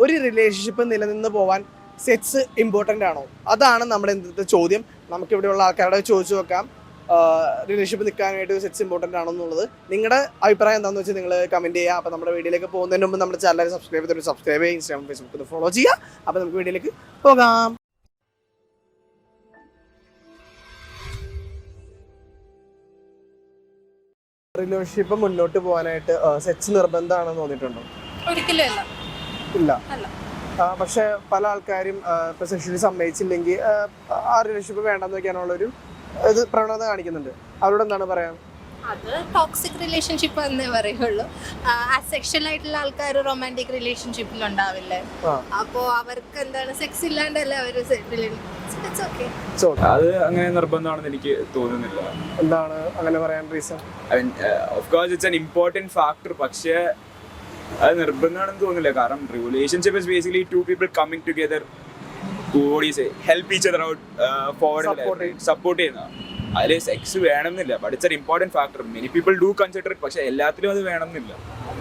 ഒരു റിലേഷൻഷിപ്പ് നിലനിന്ന് പോവാൻ സെക്സ് ഇമ്പോർട്ടൻ്റ് ആണോ? അതാണ് നമ്മുടെ ഇന്നത്തെ ചോദ്യം. നമുക്കിവിടെയുള്ള ആൾക്കാരോട് ചോദിച്ചു നോക്കാം, റിലേഷൻഷിപ്പ് നിൽക്കാനായിട്ട് സെക്സ് ഇമ്പോർട്ടൻ്റ് ആണോ എന്നുള്ളത്. നിങ്ങളുടെ അഭിപ്രായം എന്താണെന്ന് വെച്ചാൽ നിങ്ങൾ കമൻറ്റ് ചെയ്യുക. അപ്പോൾ നമ്മുടെ വീഡിയോയിലേക്ക് പോകുന്നതിന് മുമ്പ് നമ്മുടെ ചാനൽ സബ്സ്ക്രൈബ് ചെയ്യുക, ഇൻസ്റ്റാഗ്രാം ഫേസ്ബുക്കിൽ ഫോളോ ചെയ്യുക. അപ്പോൾ നമുക്ക് വീഡിയോയിലേക്ക് പോകാം. റിലേഷൻഷിപ്പ് മുന്നോട്ട് പോകാനായിട്ട് സെക്സ് നിർബന്ധമാണെന്ന് തോന്നിയിട്ടുണ്ടോ? ഒരിക്കലും ഇല്ല. അല്ല. പക്ഷെ പല ആൾക്കാരും ഇപ്പൊ സെക്ഷലി സമ്മതിച്ചില്ലെങ്കിൽ ആ റിലേഷൻഷിപ്പ് വേണ്ടെന്ന് വെക്കാനുള്ളൊരു ഇത് പ്രവണത കാണിക്കുന്നുണ്ട്. അവരോട് എന്താണ് പറയാം? അത് ടോക്സിക് റിലേഷൻഷിപ്പ് എന്നേ പറയുള്ളൂ. അസെക്ഷൽ ആയിട്ടുള്ള ആൾക്കാർ റൊമാൻറ്റിക് റിലേഷൻഷിപ്പിൽ ഉണ്ടാവില്ലേ? അപ്പോ അവർക്ക് എന്താണ് സെക്സ് ഇല്ലാണ്ടല്ലേ അവര് അത് അങ്ങനെ നിർബന്ധമാണെന്ന് എനിക്ക് തോന്നുന്നില്ല. എന്താണ് അങ്ങനെ പറയാൻ reason? Of course it's an important factor, പക്ഷേ അത് നിർബന്ധമാണെന്ന് തോന്നുന്നില്ല. കാരണം relationship is basically two people coming together to help each other out forward, support ചെയ്യുന്ന. അതിൽ സെക്സ് വേണമെന്നില്ല, but it's an important factor. Many people do consider it, പക്ഷെ എല്ലാത്തിലും അത് വേണമെന്നില്ല.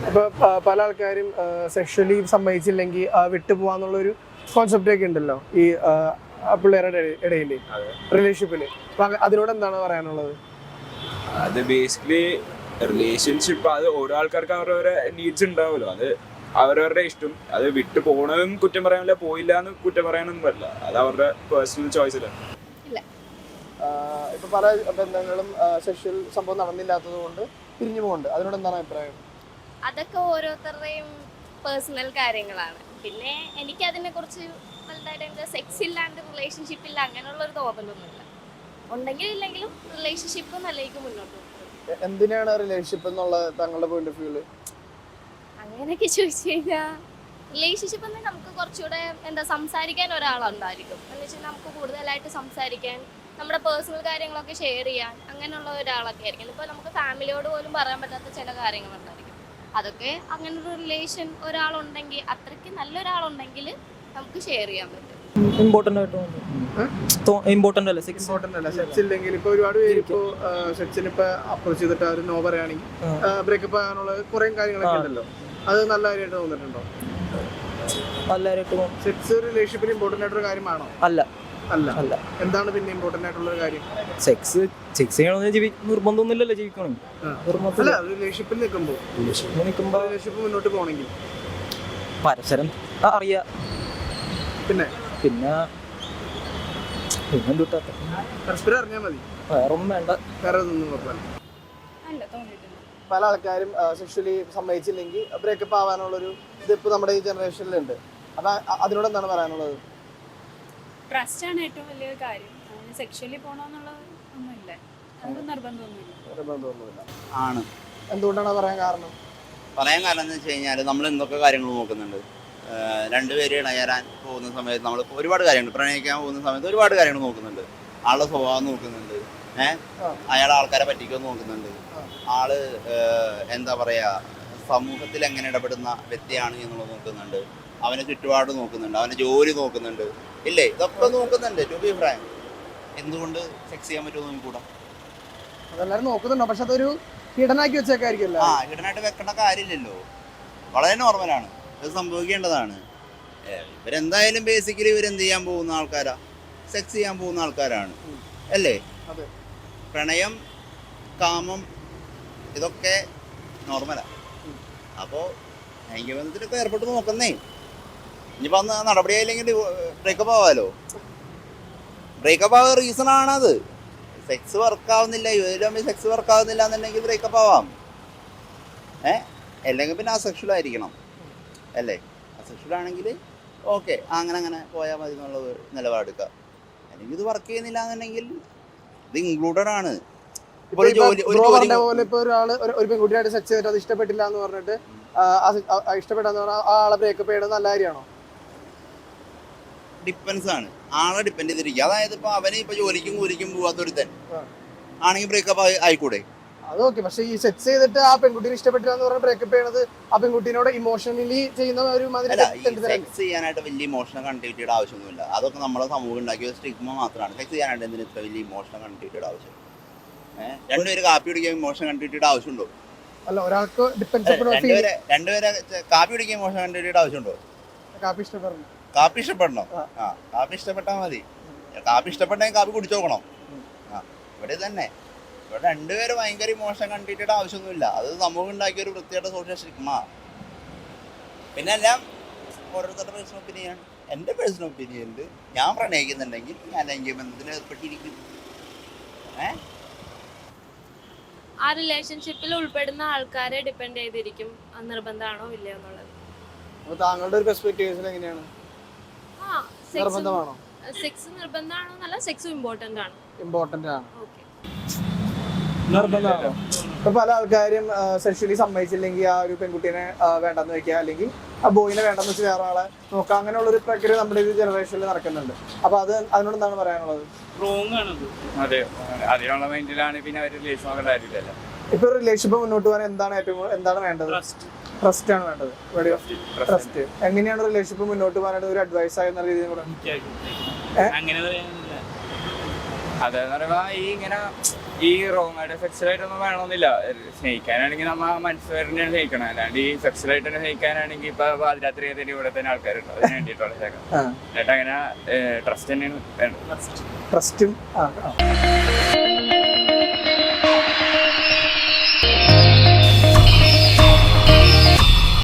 ഇപ്പൊ പല ആൾക്കാരും സെക്ഷലി സമ്മതിച്ചില്ലെങ്കിൽ വിട്ടുപോവാന്നുള്ളൊരു കോൺസെപ്റ്റ് ഒക്കെ ഉണ്ടല്ലോ ഈ പിള്ളേരുടെ ഇടയിൽ റിലേഷൻഷിപ്പില്. അതിനോട് എന്താണ് പറയാനുള്ളത്? അത് ബേസിക്കലി റിലേഷൻഷിപ്പ് അത് ഓരോ ആൾക്കാർക്ക് അവരവരെ നീഡ്സ് ഉണ്ടാവുമല്ലോ, അത് അവരവരുടെ ഇഷ്ടം. അത് വിട്ടു പോകണതും കുറ്റം പറയാനില്ല, പോയില്ല എന്ന് കുറ്റം പറയാനൊന്നും പറ്റില്ല. അത് അവരുടെ പേഴ്സണൽ ചോയ്സിലാണ്. ഇപ്പൊ പല ബന്ധങ്ങളും സെക്ഷൽ സംഭവം നടന്നില്ലാത്തത് കൊണ്ട് പിരിഞ്ഞു പോകുന്നുണ്ട്. അതിനോട് എന്താണ് അഭിപ്രായം? അതൊക്കെ ഓരോരുത്തരുടെയും പേഴ്സണൽ കാര്യങ്ങളാണ്. പിന്നെ എനിക്ക് അതിനെ കുറിച്ച് വലുതായിട്ട് സെക്സ് ഇല്ലാണ്ട് റിലേഷൻഷിപ്പ് ഇല്ല അങ്ങനെയുള്ള ഒരു തോന്നലൊന്നുമില്ല. ഉണ്ടെങ്കിലും ഇല്ലെങ്കിലും റിലേഷൻഷിപ്പ് നല്ലതായിട്ട് മുന്നോട്ട് പോകും. എന്തിനാണ് റിലേഷൻഷിപ്പ് എന്നുള്ള താങ്കളുടെ പോയിന്റ് ഓഫ് വ്യൂല്? അങ്ങനെയൊക്കെ ചോദിച്ചു കഴിഞ്ഞാൽ റിലേഷൻഷിപ്പ് എന്ന് നമുക്ക് കുറച്ചുകൂടെ സംസാരിക്കാൻ ഒരാളുണ്ടായിരിക്കും. എന്ന് വെച്ചാൽ നമുക്ക് കൂടുതലായിട്ട് സംസാരിക്കാൻ, നമ്മുടെ പേഴ്സണൽ കാര്യങ്ങളൊക്കെ ഷെയർ ചെയ്യാൻ അങ്ങനെയുള്ള ഒരാളൊക്കെ ആയിരിക്കും. ഇപ്പോൾ നമുക്ക് ഫാമിലിയോട് പോലും പറയാൻ പറ്റാത്ത ചില കാര്യങ്ങളുണ്ടായിരിക്കും. അതൊക്കെ അങ്ങനെ ഒരു റിലേഷൻ ഒരാളുണ്ടെങ്കിൽ, അത്രയ്ക്ക് നല്ലൊരാളുണ്ടെങ്കിൽ നമുക്ക് ഷെയർ ചെയ്യാൻ പറ്റും. ഇമ്പോർട്ടന്റ് അല്ല സെക്സ്. സെക്സ് ഇല്ലെങ്കിൽ ഇപ്പൊ ഒരുപാട് പേര് ഇപ്പോ സെക്സിന് ഇപ്പൊ അപ്രോച്ച് ചെയ്തിട്ട് അവർ നോ പറയുകയാണെങ്കിൽ ബ്രേക്കപ്പ് ആകാനുള്ള കുറെ കാര്യങ്ങളൊക്കെ ഉണ്ടല്ലോ. അത് നല്ല കാര്യമായിട്ട് തോന്നിയിട്ടുണ്ടോ? സെക്സ് റിലേഷൻഷിപ്പിന് ഇമ്പോർട്ടന്റ് ആയിട്ടൊരു കാര്യമാണോ? അല്ല. എന്താണ് പിന്നെ ഇമ്പോർട്ടന്റ് ആയിട്ടുള്ള കാര്യം? സെക്സ് ചെയ്യണമെന്ന് നിർബന്ധമൊന്നുമില്ലല്ലോ ജീവിക്കണം. റിലേഷൻഷിപ്പിൽ നിൽക്കുമ്പോൾ റിലേഷൻഷിപ്പ് മുന്നോട്ട് പോകണമെങ്കിൽ പരസ്പരം അറിയാം. പിന്നെ പരസ്പരം അറിഞ്ഞാൽ മതി, വേറൊന്നും വേണ്ട. വേറെ ഒന്നും പല ആൾക്കാരും സെക്ഷലി സമ്മതിച്ചില്ലെങ്കിൽ ബ്രേക്കപ്പ് ആവാനുള്ളൊരു ഇതിപ്പോ നമ്മുടെ ഈ ജനറേഷനിലുണ്ട്. അപ്പൊ അതിനോട് എന്താണ് പറയാനുള്ളത്? ട്രസ്റ്റ് ആണ് ഏറ്റവും വലിയ കാര്യം. സെക്ഷലി പോകണമെന്നുള്ളത് ഒന്നുമില്ല, അത് നിർബന്ധമൊന്നുമില്ല. ആണ്. എന്തുകൊണ്ടാണ് പറയാൻ കാരണം? എന്ന് വെച്ച് കഴിഞ്ഞാൽ നമ്മൾ എന്തൊക്കെ കാര്യങ്ങൾ നോക്കുന്നുണ്ട്. രണ്ടുപേര് ഇണയരാൻ പോകുന്ന സമയത്ത് നമ്മൾ ഒരുപാട് കാര്യങ്ങൾ, പ്രണയിക്കാൻ പോകുന്ന സമയത്ത് ഒരുപാട് കാര്യങ്ങൾ നോക്കുന്നുണ്ട്. ആളുടെ സ്വഭാവം നോക്കുന്നുണ്ട്, അയാൾ ആൾക്കാരെ പറ്റിക്കുമെന്ന് നോക്കുന്നുണ്ട്, ആള് എന്താ പറയാ സമൂഹത്തിൽ എങ്ങനെ ഇടപെടുന്ന വ്യക്തിയാണ് എന്നുള്ളത് നോക്കുന്നുണ്ട്, അവനെ ചുറ്റുപാട് നോക്കുന്നുണ്ട്, അവനെ ജോലി നോക്കുന്നുണ്ട്, ഇല്ലേ? ഇതൊക്കെ നോക്കുന്നുണ്ട്. ടു ബി ഫ്രാങ്ക്, എന്തുകൊണ്ട് സെക്സ് ചെയ്യാൻ പറ്റുമോ നോക്കിക്കൂടാ? അതെല്ലാരും നോക്കുന്നുണ്ടോ? പക്ഷെ അതൊരു ഹിഡനാക്കി വെച്ചേക്കായിരിക്കും. ഹിഡനായിട്ട് വെക്കേണ്ട കാര്യമില്ലല്ലോ, വളരെ നോർമലാണ്, അത് സംഭവിക്കേണ്ടതാണ്. ഇവരെന്തായാലും ബേസിക്കലി ഇവരെന്ത് ചെയ്യാൻ പോകുന്ന ആൾക്കാരാ? സെക്സ് ചെയ്യാൻ പോകുന്ന ആൾക്കാരാണ്, അല്ലേ? പ്രണയം, കാമം, ഇതൊക്കെ നോർമലാ. അപ്പോൾ ലൈംഗിക ബന്ധത്തിലൊക്കെ ഏർപ്പെട്ട് നോക്കുന്നേ. ഇനിയിപ്പോൾ അന്ന് നടപടിയായില്ലെങ്കിൽ ബ്രേക്കപ്പ് ആവാമല്ലോ. ബ്രേക്കപ്പ് ആവാൻ റീസൺ ആണത്. സെക്സ് വർക്കാവുന്നില്ല, ഇവരും സെക്സ് വർക്കാവുന്നില്ല എന്നുണ്ടെങ്കിൽ ബ്രേക്കപ്പ് ആവാം. അല്ലെങ്കിൽ പിന്നെ അസെക്ഷൽ ആയിരിക്കണം, അല്ലേ? അസെക്ഷൽ ആണെങ്കിൽ ഓക്കെ, അങ്ങനെ പോയാൽ മതി എന്നുള്ളത് നിലപാടെടുക്കുക. അല്ലെങ്കിൽ ഇത് വർക്ക് ചെയ്യുന്നില്ല എന്നുണ്ടെങ്കിൽ ഇത് ഇൻക്ലൂഡഡ് ആണ്. ഒരാള് ഒരു പെൺകുട്ടിയായിട്ട് സെക്സ് ചെയ്തിട്ട് അത് ഇഷ്ടപ്പെട്ടില്ല എന്ന് പറഞ്ഞിട്ട് ഇഷ്ടപ്പെട്ടാന്ന് പറഞ്ഞാൽ ആളെ ബ്രേക്കപ്പ് ചെയ്യണത് നല്ല കാര്യമാണോ? ഡിപ്പെൻസ് ആണ്, ആളെ ഡിപ്പെൻഡ് ചെയ്തിരിക്കുക. അതായത് ഇപ്പൊ അവന് ഇപ്പൊ ജോലിക്കും കൂലിക്കും പോവാത്തൊരുത്തൻ ആണെങ്കിൽ ബ്രേക്കപ്പ് ആയിക്കൂടെ? അതൊക്കെ. പക്ഷെ ഈ സെക്സ് ചെയ്തിട്ട് ആ പെൺകുട്ടിനെ ഇഷ്ടപ്പെട്ടില്ല എന്ന് പറഞ്ഞാൽ ബ്രേക്കപ്പ് ചെയ്യണത് ആ പെൺകുട്ടിനോട് ഇമോഷണലി ചെയ്യുന്ന ഒരു സെക്സ് ചെയ്യാനായിട്ട് വലിയ ഇമോഷണൽ കണക്ടിവിറ്റിയുടെ ആവശ്യമൊന്നുമില്ല. അതൊക്കെ നമ്മളെ സമൂഹം ഉണ്ടാക്കിയ സ്റ്റിഗ്മ മാത്രമാണ്. സെക്സ് ചെയ്യാനായിട്ട് എന്തിന് ഇത്ര വലിയ ഇമോഷണൽ കണക്ടിവിറ്റിയുടെ ആവശ്യം? രണ്ടുപേര് കാപ്പി കുടിക്കാൻ ഇമോഷണൽ കണക്ടിവിറ്റിയുടെ ആവശ്യമുണ്ടോ? അല്ല, ഒരാൾക്ക് രണ്ടുപേരെ കാപ്പി കുടിക്കാൻ ഇമോഷണൽ കണക്ടിവിറ്റിയുടെ ആവശ്യമുണ്ടോ? കാപ്പി ഇഷ്ടപ്പെടുന്നു. കാപ്പി ഇഷ്ടപ്പെടണം. ആ. ആ കാപ്പി ഇഷ്ടപ്പെട്ടാൽ മതി. കാപ്പി ഇഷ്ടപ്പെട്ടെങ്കിൽ കാപ്പി കുടിച്ചു നോക്കണം. ആ ഇവിടെ തന്നെ ഇവിടെ രണ്ടുപേരും ഭയങ്കര ഇമോഷൻ കണ്ടിട്ട് ആവശ്യമൊന്നുമില്ല. അത് സമൂഹം ഉണ്ടാക്കിയ ഒരു വൃത്തിയായിട്ട് സോഷ്യൽ സ്റ്റിഗ്മ. പിന്നെ എല്ലാം ഓരോരുത്തരുടെ പേഴ്സണൽ ഒപ്പീനിയൻ. എൻ്റെ പേഴ്സണൽ ഒപ്പീനിയനിൽ ഞാൻ പ്രണയിക്കുന്നുണ്ടെങ്കിൽ ഞാൻ ലൈംഗിക ബന്ധത്തിൽ ഏർപ്പെട്ടിരിക്കും. ആ റിലേഷൻഷിപ്പിൽ ഉൾപ്പെടുന്ന ആൾക്കാരെ ഡിപ്പെൻഡ് ചെയ്തിരിക്കും അത് നിർബന്ധമാണോ ഇല്ലയോ എന്നുള്ളത്. അപ്പൊ താങ്കളുടെ ഒരു പെർസ്പെക്റ്റീവ്സിൽ എങ്ങനെയാണ്? ആ നിർബന്ധമാണോ? സെക്സ് നിർബന്ധമാണോ എന്നല്ല, സെക്സും ഇമ്പോർട്ടന്റ് ആണ്. ഇമ്പോർട്ടന്റ് ആണ്. ഓക്കെ. നിർബന്ധമാണോ? ഇപ്പൊ പല ആൾക്കാരും സെക്ഷലി സമ്മതിച്ചില്ലെങ്കിൽ ആ ഒരു പെൺകുട്ടീനെ വേണ്ടെന്ന് വെക്കുക, അല്ലെങ്കിൽ ആ ബോയിനെ വേണ്ടെന്ന് വെച്ച് വേറെ ആളെ നോക്കാം. അങ്ങനെയുള്ള ഒരു പ്രക്രിയ നമ്മുടെ ഈ ജനറേഷനിൽ നടക്കുന്നുണ്ട്. അപ്പൊ അതിനോട് എന്താണ് പറയാനുള്ളത്? അതെ, അതിനുള്ള മൈൻഡിലാണ് പിന്നെ അവർ റിലേഷൻ നോക്കേണ്ട കാര്യമില്ലല്ലോ. ഇപ്പൊ റിലേഷൻഷിപ്പ് മുന്നോട്ട് പോകാൻ എന്താണ് വേണ്ടത്? ട്രസ്റ്റ് ആണ് വേണ്ടത്. ട്രസ്റ്റ്. എങ്ങനെയാണ് റിലേഷൻഷിപ്പ് മുന്നോട്ട് പോകാനായിട്ട് ഒരു അഡ്വൈസ് ആയെന്ന രീതിയിൽ കൂടെ? അതെന്ന് പറയുമ്പോ ഈ റോങ് ആയിട്ട് സെക്സ്വലായിട്ടൊന്നും വേണമെന്നില്ല. സ്നേഹിക്കാനാണെങ്കിൽ നമ്മ മനസ്സുകാരനെയാണ് സ്നേഹിക്കണം. അല്ലാണ്ട് ഈ സെക്സ്വലായിട്ട് തന്നെ സ്നേഹിക്കാനാണെങ്കിൽ ഇപ്പൊ പാതിരാത്രി ഏതെങ്കിലും ഇവിടെ തന്നെ ആൾക്കാരുണ്ട് അതിന് വേണ്ടിയിട്ടുള്ള എന്നിട്ട് അങ്ങനെ ട്രസ്റ്റ് തന്നെയാണ് വേണ്ടത്. ട്രസ്റ്റും